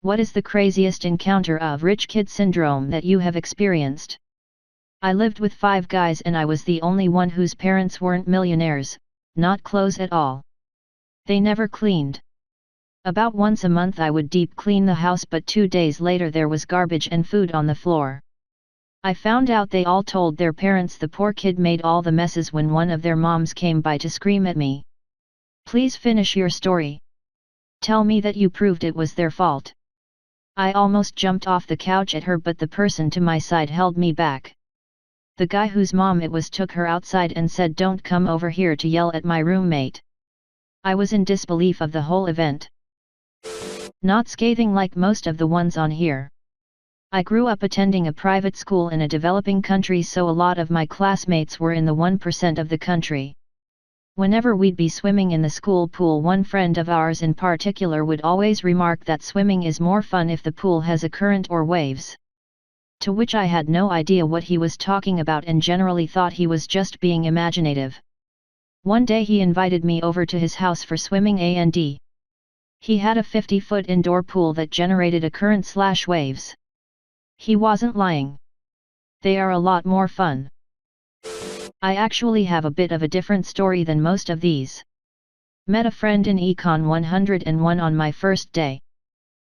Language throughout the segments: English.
What is the craziest encounter of rich kid syndrome that you have experienced? I lived with 5 guys and I was the only one whose parents weren't millionaires, not clothes at all. They never cleaned. About once a month I would deep clean the house, but 2 days later there was garbage and food on the floor. I found out they all told their parents the poor kid made all the messes when one of their moms came by to scream at me. Please finish your story. Tell me that you proved it was their fault. I almost jumped off the couch at her, but the person to my side held me back. The guy whose mom it was took her outside and said, "Don't come over here to yell at my roommate." I was in disbelief of the whole event. Not scathing like most of the ones on here. I grew up attending a private school in a developing country, so a lot of my classmates were in the 1% of the country. Whenever we'd be swimming in the school pool, one friend of ours in particular would always remark that swimming is more fun if the pool has a current or waves. To which I had no idea what he was talking about and generally thought he was just being imaginative. One day he invited me over to his house for swimming and he had a 50-foot indoor pool that generated a current/waves. He wasn't lying. They are a lot more fun. I actually have a bit of a different story than most of these. Met a friend in Econ 101 on my first day.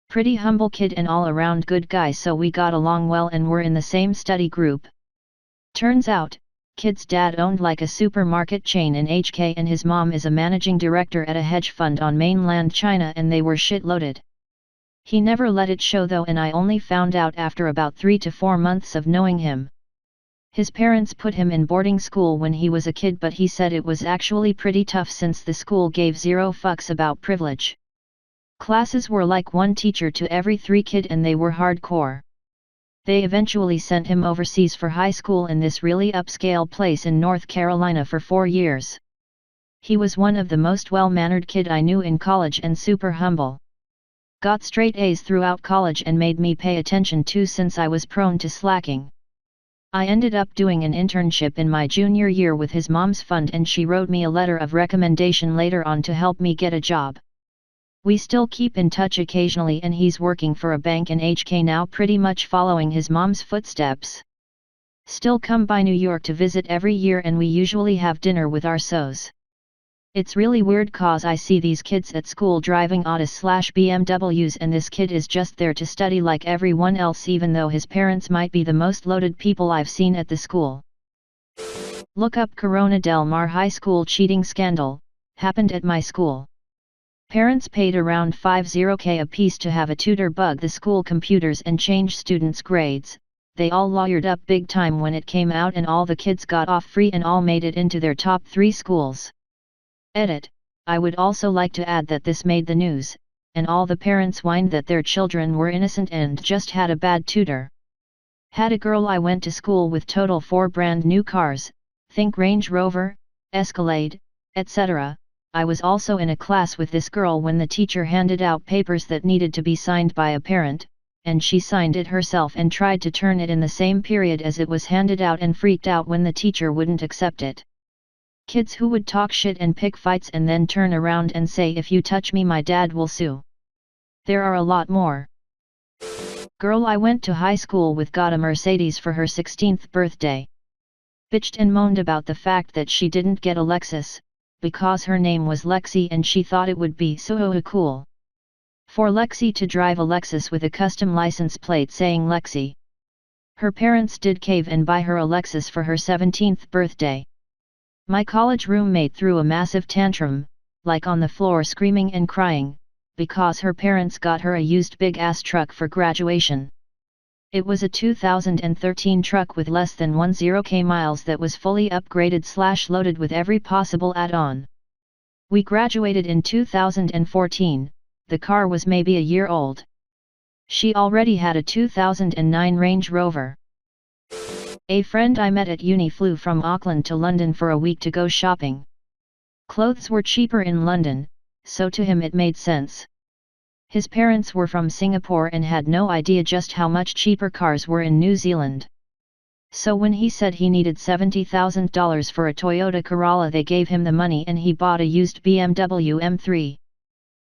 Pretty humble kid and all around good guy, so we got along well and were in the same study group. Turns out, kid's dad owned like a supermarket chain in HK and his mom is a managing director at a hedge fund on mainland China, and they were shit-loaded. He never let it show though, and I only found out after about 3 to 4 months of knowing him. His parents put him in boarding school when he was a kid, but he said it was actually pretty tough since the school gave 0 fucks about privilege. Classes were like 1 teacher to every 3 kid and they were hardcore. They eventually sent him overseas for high school in this really upscale place in North Carolina for 4 years. He was one of the most well-mannered kid I knew in college and super humble. Got straight A's throughout college and made me pay attention too, since I was prone to slacking. I ended up doing an internship in my junior year with his mom's fund, and she wrote me a letter of recommendation later on to help me get a job. We still keep in touch occasionally and he's working for a bank in HK now, pretty much following his mom's footsteps. Still come by New York to visit every year and we usually have dinner with our so's. It's really weird cause I see these kids at school driving Autos/BMWs and this kid is just there to study like everyone else, even though his parents might be the most loaded people I've seen at the school. Look up Corona Del Mar High School cheating scandal, happened at my school. Parents paid around $50K a piece to have a tutor bug the school computers and change students' grades. They all lawyered up big time when it came out and all the kids got off free and all made it into their top 3 schools. Edit. I would also like to add that this made the news, and all the parents whined that their children were innocent and just had a bad tutor. Had a girl I went to school with, total 4 brand new cars, think Range Rover, Escalade, etc. I was also in a class with this girl when the teacher handed out papers that needed to be signed by a parent, and she signed it herself and tried to turn it in the same period as it was handed out and freaked out when the teacher wouldn't accept it. Kids who would talk shit and pick fights and then turn around and say, "If you touch me, my dad will sue." There are a lot more. Girl I went to high school with got a Mercedes for her 16th birthday. Bitched and moaned about the fact that she didn't get a Lexus, because her name was Lexi and she thought it would be so cool for Lexi to drive a Lexus with a custom license plate saying Lexi. Her parents did cave and buy her a Lexus for her 17th birthday. My college roommate threw a massive tantrum, like on the floor screaming and crying, because her parents got her a used big-ass truck for graduation. It was a 2013 truck with less than 10K miles that was fully upgraded/loaded with every possible add-on. We graduated in 2014, the car was maybe a year old. She already had a 2009 Range Rover. A friend I met at uni flew from Auckland to London for a week to go shopping. Clothes were cheaper in London, so to him it made sense. His parents were from Singapore and had no idea just how much cheaper cars were in New Zealand. So when he said he needed $70,000 for a Toyota Corolla, they gave him the money and he bought a used BMW M3.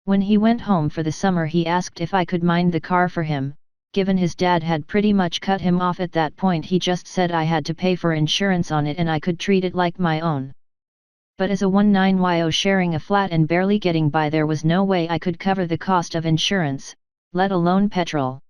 When he went home for the summer he asked if I could mind the car for him. Given his dad had pretty much cut him off at that point, he just said I had to pay for insurance on it and I could treat it like my own. But as a 19yo sharing a flat and barely getting by, there was no way I could cover the cost of insurance, let alone petrol.